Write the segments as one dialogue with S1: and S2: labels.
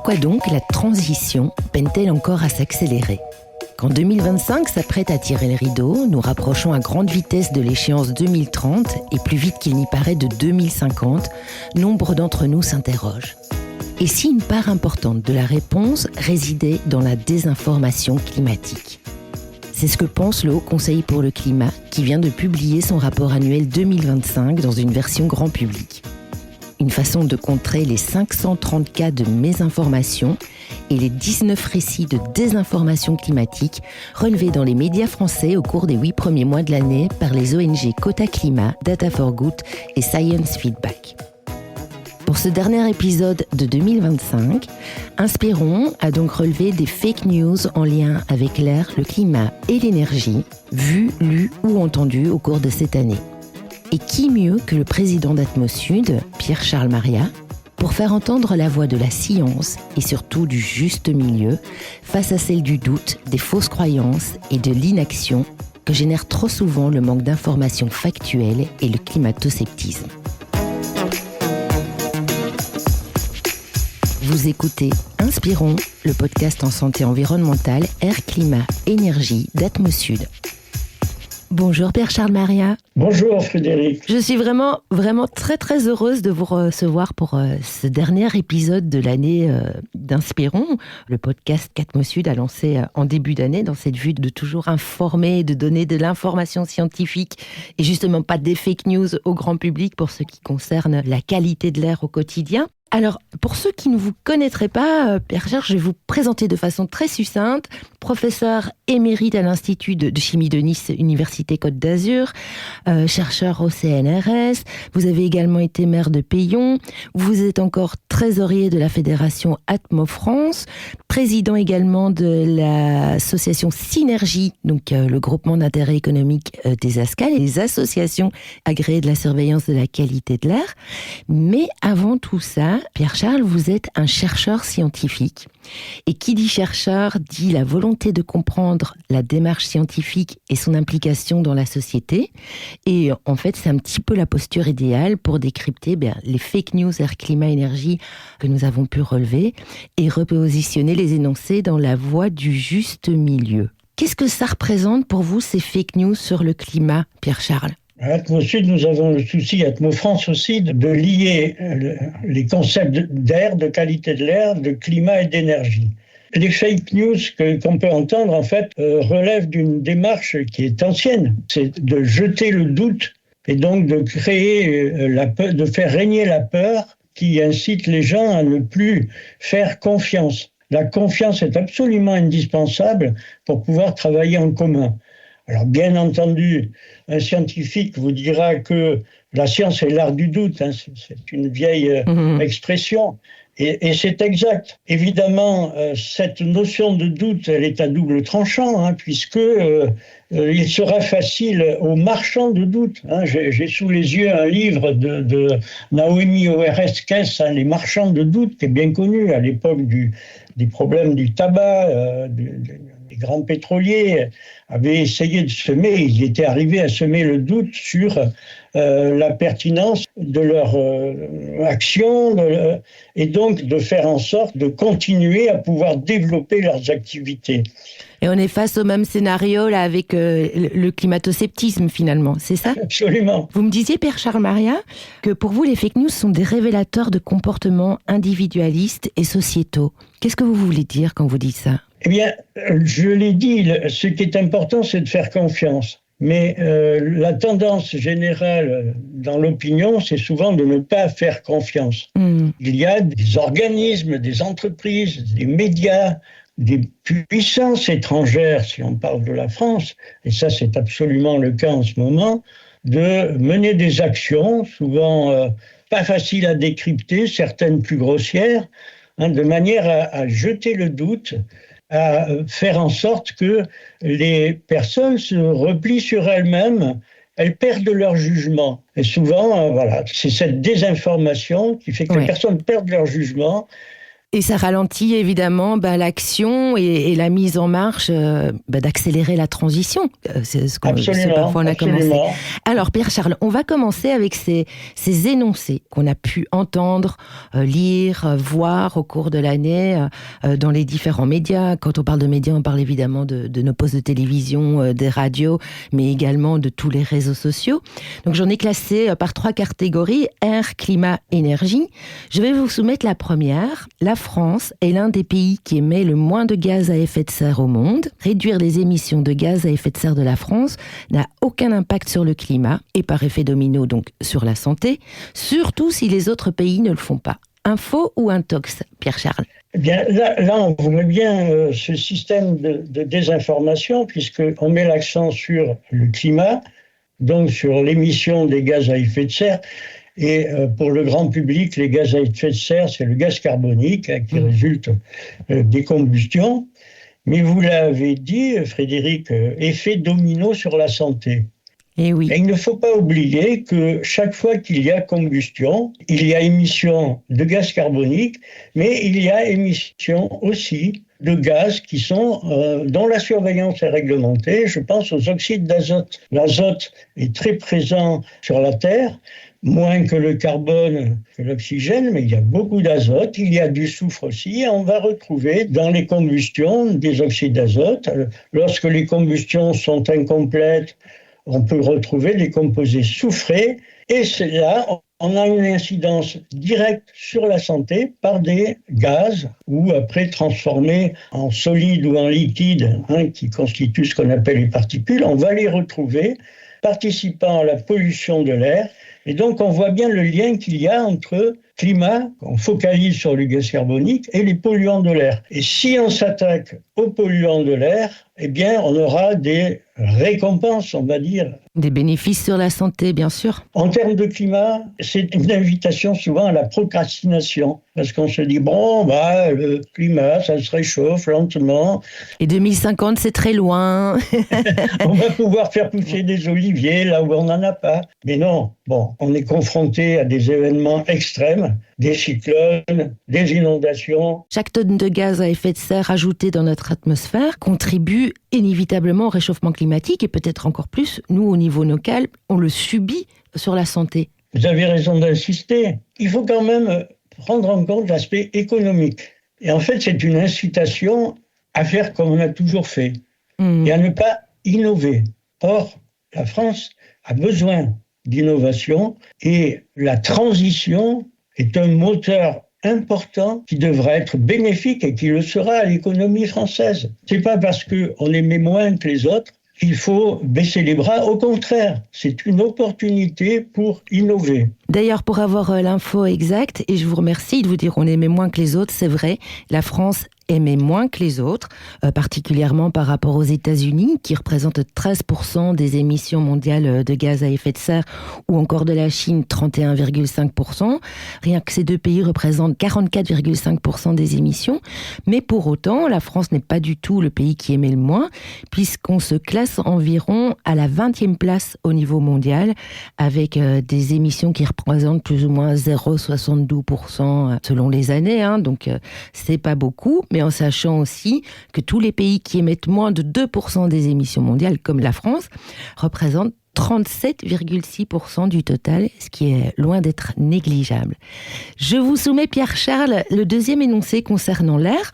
S1: Pourquoi donc la transition peine-t-elle encore à s'accélérer ? Quand 2025 s'apprête à tirer le rideau, nous rapprochons à grande vitesse de l'échéance 2030 et plus vite qu'il n'y paraît de 2050, nombre d'entre nous s'interrogent. Et si une part importante de la réponse résidait dans la désinformation climatique ? C'est ce que pense le Haut Conseil pour le climat qui vient de publier son rapport annuel 2025 dans une version grand public. Une façon de contrer les 530 cas de mésinformation et les 19 récits de désinformation climatique relevés dans les médias français au cours des 8 premiers mois de l'année par les ONG Quota Climat, Data for Good et Science Feedback. Pour ce dernier épisode de 2025, Inspirons a donc relevé des fake news en lien avec l'air, le climat et l'énergie, vues, lues ou entendues au cours de cette année. Et qui mieux que le président d'Atmosud, Pierre-Charles Maria, pour faire entendre la voix de la science et surtout du juste milieu face à celle du doute, des fausses croyances et de l'inaction que génère trop souvent le manque d'informations factuelles et le climato-sceptisme. Vous écoutez Inspirons, le podcast en santé environnementale, air, climat, énergie d'Atmosud. Bonjour Pierre-Charles Maria.
S2: Bonjour Frédéric.
S1: Je suis vraiment très heureuse de vous recevoir pour ce dernier épisode de l'année d'Inspirons, le podcast qu'Atmosud a lancé en début d'année dans cette vue de toujours informer, de donner de l'information scientifique et justement pas des fake news au grand public pour ce qui concerne la qualité de l'air au quotidien. Alors, pour ceux qui ne vous connaîtraient pas, Pierre-Charles, je vais vous présenter de façon très succincte. Professeur émérite à l'Institut de chimie de Nice, Université Côte d'Azur, chercheur au CNRS. Vous avez également été maire de Peillon. Vous êtes encore trésorier de la Fédération Atmo France, président également de l'association Synergie, donc le groupement d'intérêt économique des ASCAL et les associations agréées de la surveillance de la qualité de l'air. Mais avant tout ça, Pierre-Charles, vous êtes un chercheur scientifique. Et qui dit chercheur dit la volonté de comprendre la démarche scientifique et son implication dans la société. Et en fait, c'est un petit peu la posture idéale pour décrypter les fake news air, climat, énergie que nous avons pu relever et repositionner les énoncés dans la voie du juste milieu. Qu'est-ce que ça représente pour vous, ces fake news sur le climat, Pierre-Charles ?
S2: À Atmosud, nous avons le souci, Atmo France aussi, de lier les concepts d'air, de qualité de l'air, de climat et d'énergie. Les fake news qu'on peut entendre, en fait, relèvent d'une démarche qui est ancienne. C'est de jeter le doute et donc de créer la peur, de faire régner la peur qui incite les gens à ne plus faire confiance. La confiance est absolument indispensable pour pouvoir travailler en commun. Alors, bien entendu, un scientifique vous dira que la science est l'art du doute. C'est une vieille expression. Et c'est exact. Évidemment, cette notion de doute, elle est à double tranchant, puisque il sera facile aux marchands de doute. J'ai sous les yeux un livre de Naomi Oreskes, Les marchands de doute, qui est bien connu à l'époque des problèmes du tabac, les grands pétroliers avaient essayé de semer, ils étaient arrivés à semer le doute sur la pertinence de leur action et donc de faire en sorte de continuer à pouvoir développer leurs activités.
S1: Et on est face au même scénario là avec le climato-sceptisme finalement, c'est ça ?
S2: Absolument.
S1: Vous me disiez, Pierre-Charles Maria, que pour vous les fake news sont des révélateurs de comportements individualistes et sociétaux. Qu'est-ce que vous voulez dire quand vous dites ça ?
S2: Eh bien, je l'ai dit, ce qui est important, c'est de faire confiance. Mais la tendance générale dans l'opinion, c'est souvent de ne pas faire confiance. Il y a des organismes, des entreprises, des médias, des puissances étrangères, si on parle de la France, et ça c'est absolument le cas en ce moment, de mener des actions, souvent pas faciles à décrypter, certaines plus grossières, de manière à jeter le doute, à faire en sorte que les personnes se replient sur elles-mêmes, elles perdent leur jugement. Et souvent, c'est cette désinformation qui fait que les personnes perdent leur jugement
S1: Et ça ralentit évidemment l'action et la mise en marche d'accélérer la transition. C'est ce parfois on a commencé. Alors Pierre-Charles, on va commencer avec ces énoncés qu'on a pu entendre, lire, voir au cours de l'année dans les différents médias. Quand on parle de médias, on parle évidemment de nos postes de télévision, des radios, mais également de tous les réseaux sociaux. Donc j'en ai classé par 3 catégories, air, climat, énergie. Je vais vous soumettre la première. La France est l'un des pays qui émet le moins de gaz à effet de serre au monde. Réduire les émissions de gaz à effet de serre de la France n'a aucun impact sur le climat et par effet domino donc sur la santé, surtout si les autres pays ne le font pas. Info ou intox, Pierre-Charles?
S2: Eh bien, là, on voit bien ce système de désinformation, puisqu'on met l'accent sur le climat, donc sur l'émission des gaz à effet de serre. Et pour le grand public, les gaz à effet de serre, c'est le gaz carbonique qui résulte des combustions. Mais vous l'avez dit, Frédéric, effet domino sur la santé.
S1: Et oui.
S2: Et il ne faut pas oublier que chaque fois qu'il y a combustion, il y a émission de gaz carbonique, mais il y a émission aussi de gaz qui sont dont la surveillance est réglementée. Je pense aux oxydes d'azote. L'azote est très présent sur la Terre, moins que le carbone, que l'oxygène, mais il y a beaucoup d'azote, il y a du soufre aussi, et on va retrouver dans les combustions des oxydes d'azote. Lorsque les combustions sont incomplètes, on peut retrouver des composés soufrés, et c'est là, on a une incidence directe sur la santé par des gaz, ou après transformés en solide ou en liquide, qui constituent ce qu'on appelle les particules, on va les retrouver participant à la pollution de l'air. Et donc, on voit bien le lien qu'il y a entre climat, on focalise sur le gaz carbonique, et les polluants de l'air. Et si on s'attaque aux polluants de l'air, eh bien, on aura des récompenses, on va dire.
S1: Des bénéfices sur la santé, bien sûr.
S2: En termes de climat, c'est une invitation souvent à la procrastination. Parce qu'on se dit, le climat, ça se réchauffe lentement.
S1: Et 2050, c'est très loin.
S2: On va pouvoir faire pousser des oliviers là où on n'en a pas. Mais non, on est confronté à des événements extrêmes, des cyclones, des inondations.
S1: Chaque tonne de gaz à effet de serre ajoutée dans notre atmosphère contribue inévitablement au réchauffement climatique et peut-être encore plus, nous, au niveau local, on le subit sur la santé.
S2: Vous avez raison d'insister. Il faut quand même prendre en compte l'aspect économique. Et en fait, c'est une incitation à faire comme on a toujours fait et à ne pas innover. Or, la France a besoin d'innovation et la transition est un moteur important qui devra être bénéfique et qui le sera à l'économie française. C'est pas parce qu'on émet moins que les autres qu'il faut baisser les bras. Au contraire, c'est une opportunité pour innover.
S1: D'ailleurs, pour avoir l'info exacte, et je vous remercie de vous dire on émet moins que les autres, c'est vrai, la France émet moins que les autres, particulièrement par rapport aux États-Unis, qui représentent 13% des émissions mondiales de gaz à effet de serre, ou encore de la Chine, 31,5%. Rien que ces deux pays représentent 44,5% des émissions. Mais pour autant, la France n'est pas du tout le pays qui émet le moins, puisqu'on se classe environ à la 20e place au niveau mondial, avec des émissions qui représentent plus ou moins 0,72% selon les années. Donc, c'est pas beaucoup, mais en sachant aussi que tous les pays qui émettent moins de 2% des émissions mondiales, comme la France, représentent 37,6% du total, ce qui est loin d'être négligeable. Je vous soumets, Pierre-Charles, le deuxième énoncé concernant l'air.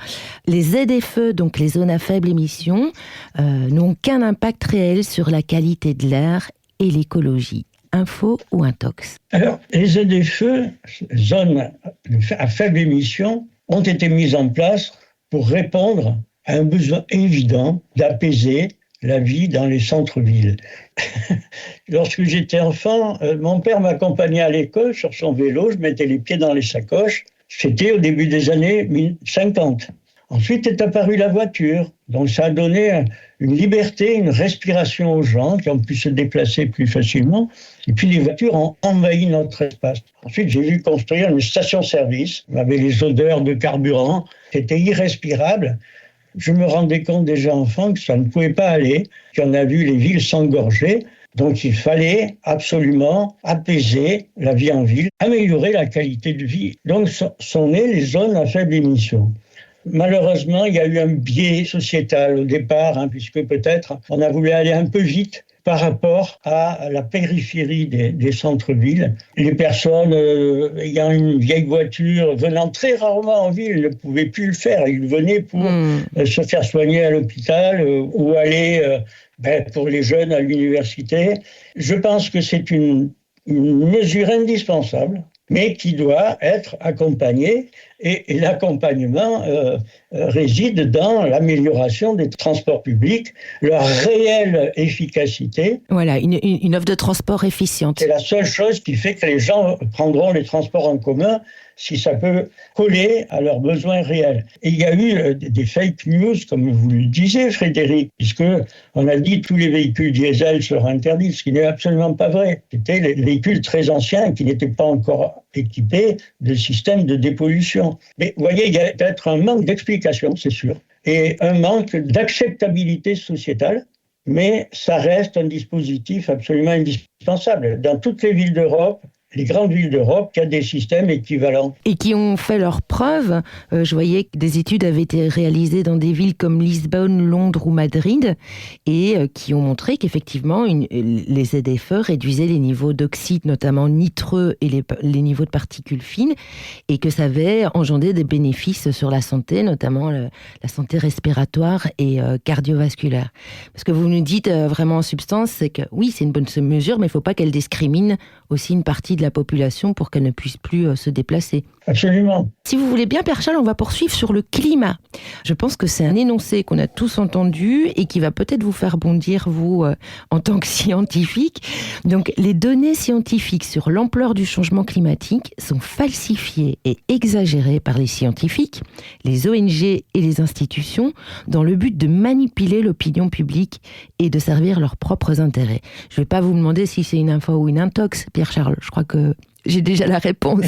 S1: Les ZFE, donc les zones à faible émission, n'ont qu'un impact réel sur la qualité de l'air et l'écologie. Info ou intox?
S2: Alors, les ZFE, zones à faible émission, ont été mises en place pour répondre à un besoin évident d'apaiser la vie dans les centres-villes. Lorsque j'étais enfant, mon père m'accompagnait à l'école sur son vélo, je mettais les pieds dans les sacoches. C'était au début des années 50. Ensuite est apparue la voiture, donc ça a donné une liberté, une respiration aux gens qui ont pu se déplacer plus facilement. Et puis les voitures ont envahi notre espace. Ensuite, j'ai vu construire une station-service avec les odeurs de carburant. C'était irrespirable. Je me rendais compte déjà enfant que ça ne pouvait pas aller, qu'on a vu les villes s'engorger. Donc il fallait absolument apaiser la vie en ville, améliorer la qualité de vie. Donc sont nées les zones à faible émission. Malheureusement, il y a eu un biais sociétal au départ, puisque peut-être on a voulu aller un peu vite par rapport à la périphérie des centres-villes. Les personnes ayant une vieille voiture, venant très rarement en ville, ne pouvaient plus le faire. Ils venaient pour se faire soigner à l'hôpital ou aller, pour les jeunes, à l'université. Je pense que c'est une mesure indispensable, mais qui doit être accompagnée. Et l'accompagnement réside dans l'amélioration des transports publics, leur réelle efficacité.
S1: Voilà, une offre de transport efficiente.
S2: C'est la seule chose qui fait que les gens prendront les transports en commun si ça peut coller à leurs besoins réels. Et il y a eu des fake news, comme vous le disiez, Frédéric, puisque on a dit que tous les véhicules diesel seront interdits, ce qui n'est absolument pas vrai. C'était les véhicules très anciens qui n'étaient pas encore équipés de systèmes de dépollution. Mais vous voyez, il y a peut-être un manque d'explication, c'est sûr, et un manque d'acceptabilité sociétale, mais ça reste un dispositif absolument indispensable. Dans toutes les villes d'Europe, les grandes villes d'Europe, il y a des systèmes équivalents.
S1: Et qui ont fait leurs preuves. Je voyais que des études avaient été réalisées dans des villes comme Lisbonne, Londres ou Madrid, et qui ont montré qu'effectivement, les ZFE réduisaient les niveaux d'oxyde, notamment nitreux, et les niveaux de particules fines, et que ça avait engendré des bénéfices sur la santé, notamment la santé respiratoire et cardiovasculaire. Parce que vous nous dites vraiment en substance, c'est que oui, c'est une bonne mesure, mais il ne faut pas qu'elle discrimine aussi une partie de la population pour qu'elle ne puisse plus se déplacer.
S2: Absolument.
S1: Si vous voulez bien, Père Charles, on va poursuivre sur le climat. Je pense que c'est un énoncé qu'on a tous entendu et qui va peut-être vous faire bondir, vous, en tant que scientifique. Donc, les données scientifiques sur l'ampleur du changement climatique sont falsifiées et exagérées par les scientifiques, les ONG et les institutions dans le but de manipuler l'opinion publique et de servir leurs propres intérêts. Je ne vais pas vous demander si c'est une info ou une intox, Pierre Charles. Je crois que j'ai déjà la réponse.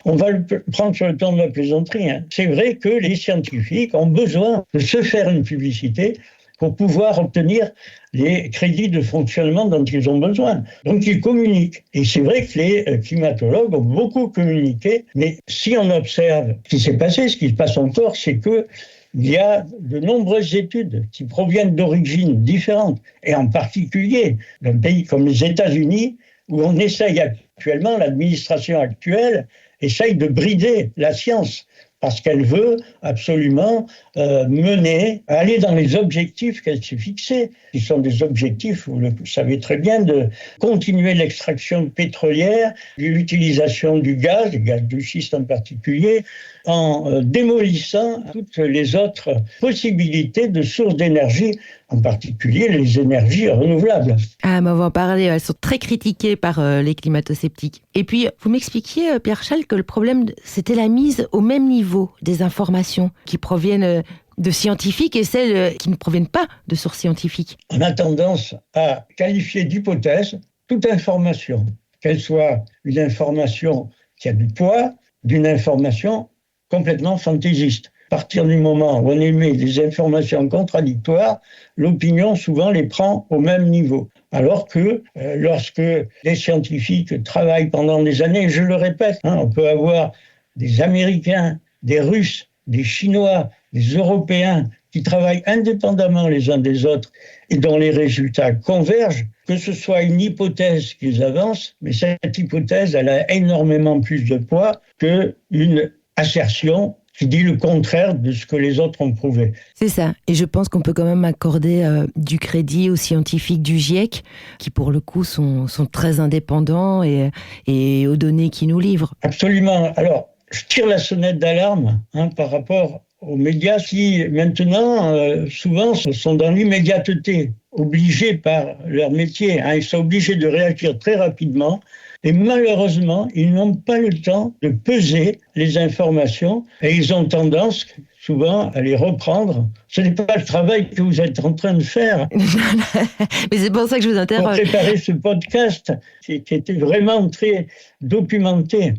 S2: On va le prendre sur le temps de la plaisanterie. C'est vrai que les scientifiques ont besoin de se faire une publicité pour pouvoir obtenir les crédits de fonctionnement dont ils ont besoin. Donc ils communiquent. Et c'est vrai que les climatologues ont beaucoup communiqué, mais si on observe ce qui s'est passé, ce qui se passe encore, c'est que il y a de nombreuses études qui proviennent d'origines différentes, et en particulier d'un pays comme les États-Unis, où on essaye actuellement, l'administration actuelle essaye de brider la science parce qu'elle veut absolument aller dans les objectifs qu'elle s'est fixés, qui sont des objectifs, vous le savez très bien, de continuer l'extraction pétrolière, l'utilisation du gaz de schiste en particulier, en démolissant toutes les autres possibilités de sources d'énergie, en particulier les énergies renouvelables.
S1: Ah, mais on va en parler, elles sont très critiquées par les climato-sceptiques. Et puis, vous m'expliquiez, Pierre Charles, que le problème, c'était la mise au même niveau des informations qui proviennent de scientifiques et celles qui ne proviennent pas de sources scientifiques.
S2: On a tendance à qualifier d'hypothèse toute information, qu'elle soit une information qui a du poids, d'une information complètement fantaisiste. À partir du moment où on émet des informations contradictoires, l'opinion souvent les prend au même niveau. Alors que lorsque les scientifiques travaillent pendant des années, je le répète, on peut avoir des Américains, des Russes, des Chinois, des Européens qui travaillent indépendamment les uns des autres et dont les résultats convergent, que ce soit une hypothèse qu'ils avancent, mais cette hypothèse, elle a énormément plus de poids qu'une assertion qui dit le contraire de ce que les autres ont prouvé.
S1: C'est ça. Et je pense qu'on peut quand même accorder du crédit aux scientifiques du GIEC, qui pour le coup sont très indépendants et aux données qu'ils nous livrent.
S2: Absolument. Alors, je tire la sonnette d'alarme par rapport aux médias qui, maintenant, souvent, sont dans l'immédiateté, obligés par leur métier. Ils sont obligés de réagir très rapidement. Et malheureusement, ils n'ont pas le temps de peser les informations et ils ont tendance souvent à les reprendre. Ce n'est pas le travail que vous êtes en train de faire.
S1: Mais c'est pour ça que je vous interroge.
S2: Pour préparer ce podcast qui était vraiment très documenté.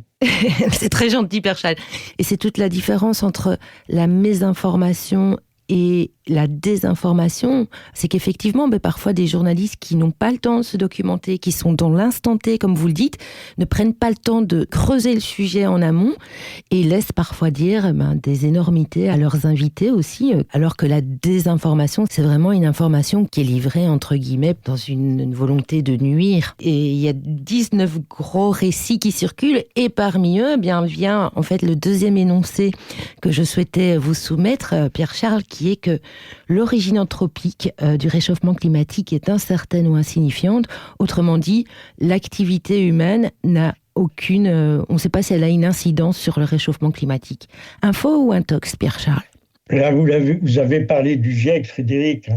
S1: C'est très gentil, Père Charles. Et c'est toute la différence entre la mésinformation et la désinformation, c'est qu'effectivement, parfois des journalistes qui n'ont pas le temps de se documenter, qui sont dans l'instant T, comme vous le dites, ne prennent pas le temps de creuser le sujet en amont et laissent parfois dire des énormités à leurs invités aussi, alors que la désinformation, c'est vraiment une information qui est livrée, entre guillemets, dans une volonté de nuire. Et il y a 19 gros récits qui circulent et parmi eux, vient en fait le deuxième énoncé que je souhaitais vous soumettre, Pierre-Charles, qui est que l'origine anthropique du réchauffement climatique est incertaine ou insignifiante. Autrement dit, l'activité humaine n'a aucune... on ne sait pas si elle a une incidence sur le réchauffement climatique. Un faux ou un tox, Pierre-Charles?
S2: Là, vous avez parlé du GIEC, Frédéric.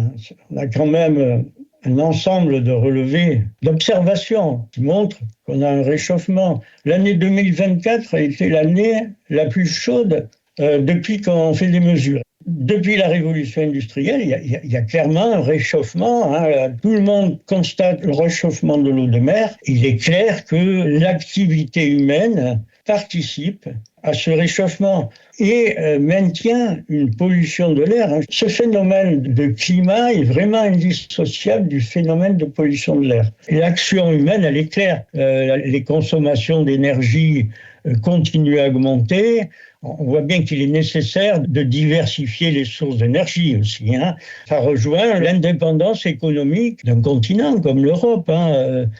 S2: On a quand même un ensemble de relevés, d'observations qui montrent qu'on a un réchauffement. L'année 2024 a été l'année la plus chaude depuis qu'on fait des mesures. Depuis la révolution industrielle, il y a clairement un réchauffement. Tout le monde constate le réchauffement de l'eau de mer. Il est clair que l'activité humaine participe à ce réchauffement et maintient une pollution de l'air. Ce phénomène de climat est vraiment indissociable du phénomène de pollution de l'air. Et l'action humaine, elle est claire. Les consommations d'énergie continuent à augmenter. On voit bien qu'il est nécessaire de diversifier les sources d'énergie aussi. Ça rejoint l'indépendance économique d'un continent comme l'Europe.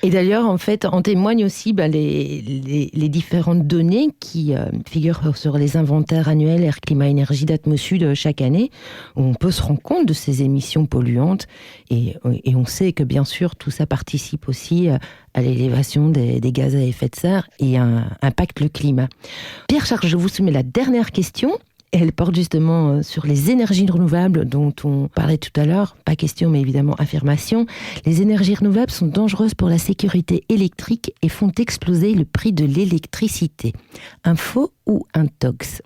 S1: Et d'ailleurs, en fait, en témoignent aussi les différentes données qui figurent sur les inventaires annuels Air, Climat, Énergie d'Atmosud chaque année, où on peut se rendre compte de ces émissions polluantes. Et on sait que, bien sûr, tout ça participe aussi à l'élévation des gaz à effet de serre et impacte le climat. Pierre-Charles, je vous soumets la dernière question. Elle porte justement sur les énergies renouvelables dont on parlait tout à l'heure. Pas question, mais évidemment affirmation. Les énergies renouvelables sont dangereuses pour la sécurité électrique et font exploser le prix de l'électricité. Un faux ou un tox?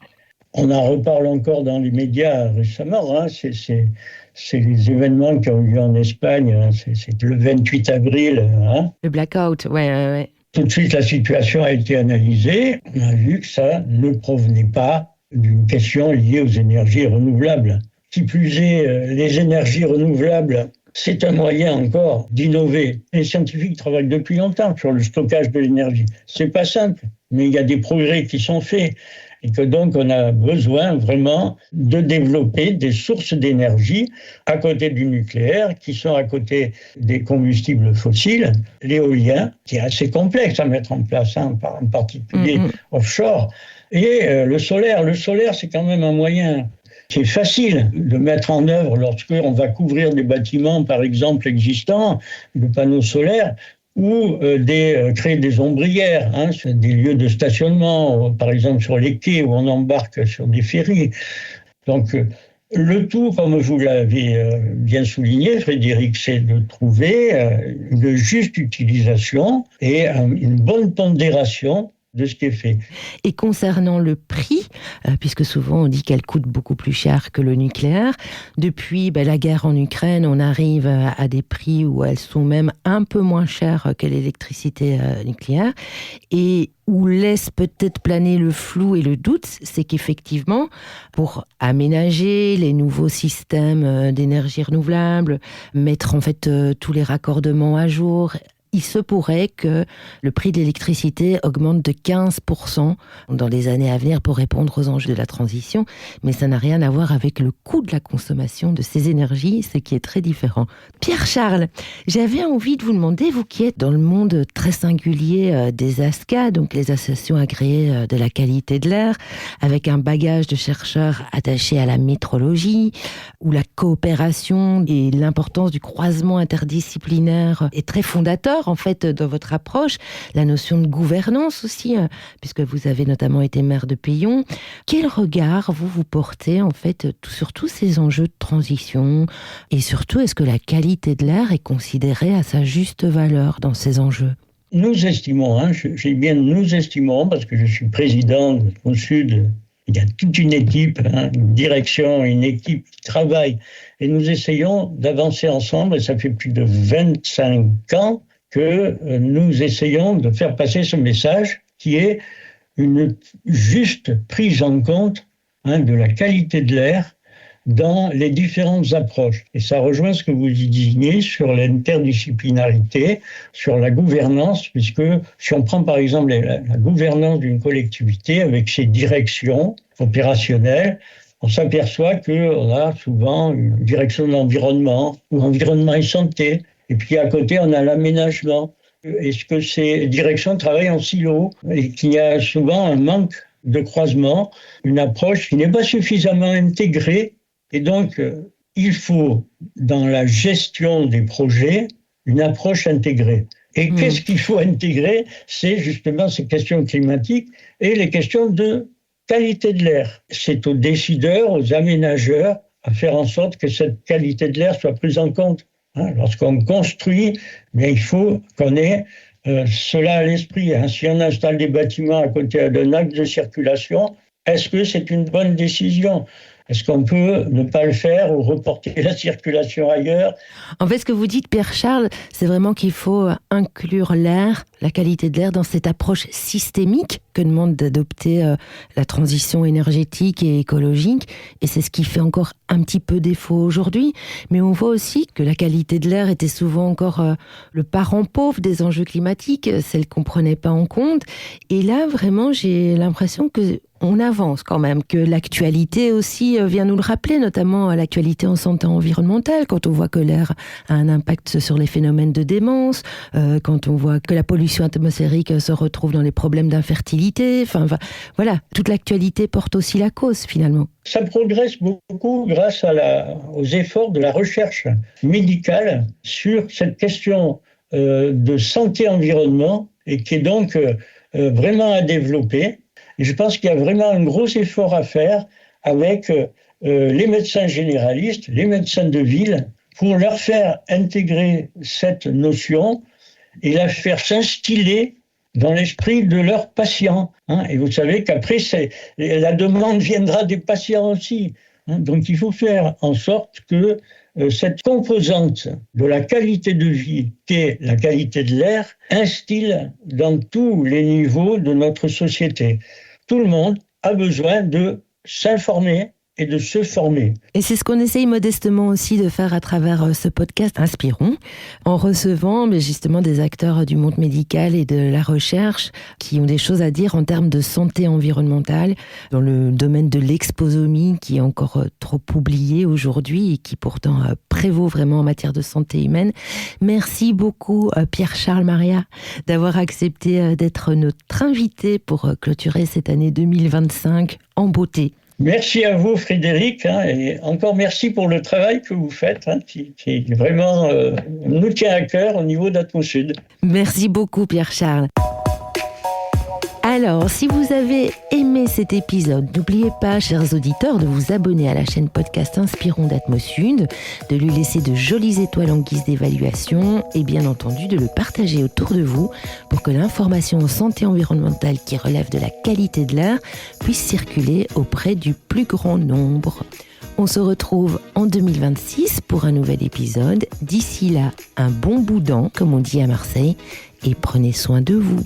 S2: On en reparle encore dans les médias récemment. C'est les événements qui ont eu lieu en Espagne. C'est le 28 avril.
S1: Le blackout, ouais.
S2: Tout de suite, la situation a été analysée. On a vu que ça ne provenait pas d'une question liée aux énergies renouvelables. Qui plus est, les énergies renouvelables, c'est un moyen encore d'innover. Les scientifiques travaillent depuis longtemps sur le stockage de l'énergie. C'est pas simple, mais il y a des progrès qui sont faits. Et que donc on a besoin vraiment de développer des sources d'énergie à côté du nucléaire, qui sont à côté des combustibles fossiles, l'éolien, qui est assez complexe à mettre en place, en particulier offshore, et le solaire. Le solaire, c'est quand même un moyen qui est facile de mettre en œuvre lorsqu'on va couvrir des bâtiments, par exemple, existants, de panneaux solaires, ou créer des ombrières, des lieux de stationnement, par exemple sur les quais où on embarque sur des ferries. Donc, le tout, comme vous l'avez bien souligné, Frédéric, c'est de trouver une juste utilisation et une bonne pondération de ce qui est fait.
S1: Et concernant le prix, puisque souvent on dit qu'elle coûte beaucoup plus cher que le nucléaire, depuis la guerre en Ukraine, on arrive à des prix où elles sont même un peu moins chères que l'électricité nucléaire, et où laisse peut-être planer le flou et le doute, c'est qu'effectivement, pour aménager les nouveaux systèmes d'énergie renouvelable, mettre en fait tous les raccordements à jour, il se pourrait que le prix de l'électricité augmente de 15% dans les années à venir pour répondre aux enjeux de la transition, mais ça n'a rien à voir avec le coût de la consommation de ces énergies, ce qui est très différent. Pierre-Charles, j'avais envie de vous demander, vous qui êtes dans le monde très singulier des ASCA, donc les associations agréées de la qualité de l'air, avec un bagage de chercheurs attachés à la métrologie, où la coopération et l'importance du croisement interdisciplinaire est très fondateur en fait dans votre approche, la notion de gouvernance aussi, puisque vous avez notamment été maire de Peillon. Quel regard vous portez en fait sur tous ces enjeux de transition, et surtout est-ce que la qualité de l'air est considérée à sa juste valeur dans ces enjeux?
S2: Nous estimons, j'ai bien nous estimons, parce que je suis président au Sud, il y a toute une équipe, une direction, une équipe qui travaille, et nous essayons d'avancer ensemble, et ça fait plus de 25 ans que nous essayons de faire passer ce message qui est une juste prise en compte de la qualité de l'air dans les différentes approches. Et ça rejoint ce que vous disiez sur l'interdisciplinarité, sur la gouvernance, puisque si on prend par exemple la gouvernance d'une collectivité avec ses directions opérationnelles, on s'aperçoit qu'on a souvent une direction de l'environnement ou environnement et santé. Et puis à côté, on a l'aménagement. Est-ce que ces directions travaillent en silo et qu'il y a souvent un manque de croisement, une approche qui n'est pas suffisamment intégrée. Et donc, il faut, dans la gestion des projets, une approche intégrée. Et qu'est-ce qu'il faut intégrer ? C'est justement ces questions climatiques et les questions de qualité de l'air. C'est aux décideurs, aux aménageurs, à faire en sorte que cette qualité de l'air soit prise en compte. Lorsqu'on construit, bien, il faut qu'on ait cela à l'esprit. Si on installe des bâtiments à côté d'un axe de circulation, est-ce que c'est une bonne décision ? Est-ce qu'on peut ne pas le faire ou reporter la circulation ailleurs ?
S1: En fait, ce que vous dites, Pierre-Charles, c'est vraiment qu'il faut inclure l'air, la qualité de l'air, dans cette approche systémique que demande d'adopter la transition énergétique et écologique. Et c'est ce qui fait encore un petit peu défaut aujourd'hui. Mais on voit aussi que la qualité de l'air était souvent encore le parent pauvre des enjeux climatiques, celle qu'on ne prenait pas en compte. Et là, vraiment, j'ai l'impression que on avance quand même, que l'actualité aussi vient nous le rappeler, notamment l'actualité en santé environnementale, quand on voit que l'air a un impact sur les phénomènes de démence, quand on voit que la pollution atmosphérique se retrouve dans les problèmes d'infertilité, enfin voilà, toute l'actualité porte aussi la cause finalement.
S2: Ça progresse beaucoup grâce aux efforts de la recherche médicale sur cette question de santé-environnement et qui est donc vraiment à développer. Et je pense qu'il y a vraiment un gros effort à faire avec les médecins généralistes, les médecins de ville, pour leur faire intégrer cette notion et la faire s'instiller dans l'esprit de leurs patients. Et vous savez qu'après, la demande viendra des patients aussi. Donc il faut faire en sorte que cette composante de la qualité de vie, qu'est la qualité de l'air, instille dans tous les niveaux de notre société. Tout le monde a besoin de s'informer et de se former.
S1: Et c'est ce qu'on essaye modestement aussi de faire à travers ce podcast Inspirons, en recevant justement des acteurs du monde médical et de la recherche qui ont des choses à dire en termes de santé environnementale, dans le domaine de l'exposomie qui est encore trop oublié aujourd'hui et qui pourtant prévaut vraiment en matière de santé humaine. Merci beaucoup Pierre-Charles Maria d'avoir accepté d'être notre invité pour clôturer cette année 2025 en beauté.
S2: Merci à vous, Frédéric, et encore merci pour le travail que vous faites, qui vraiment nous tient à cœur au niveau d'Atmosud.
S1: Merci beaucoup, Pierre-Charles. Alors, si vous avez aimé cet épisode, n'oubliez pas, chers auditeurs, de vous abonner à la chaîne podcast Inspirons d'Atmosud, de lui laisser de jolies étoiles en guise d'évaluation et bien entendu de le partager autour de vous pour que l'information en santé environnementale qui relève de la qualité de l'air puisse circuler auprès du plus grand nombre. On se retrouve en 2026 pour un nouvel épisode. D'ici là, un bon boudin, comme on dit à Marseille, et prenez soin de vous.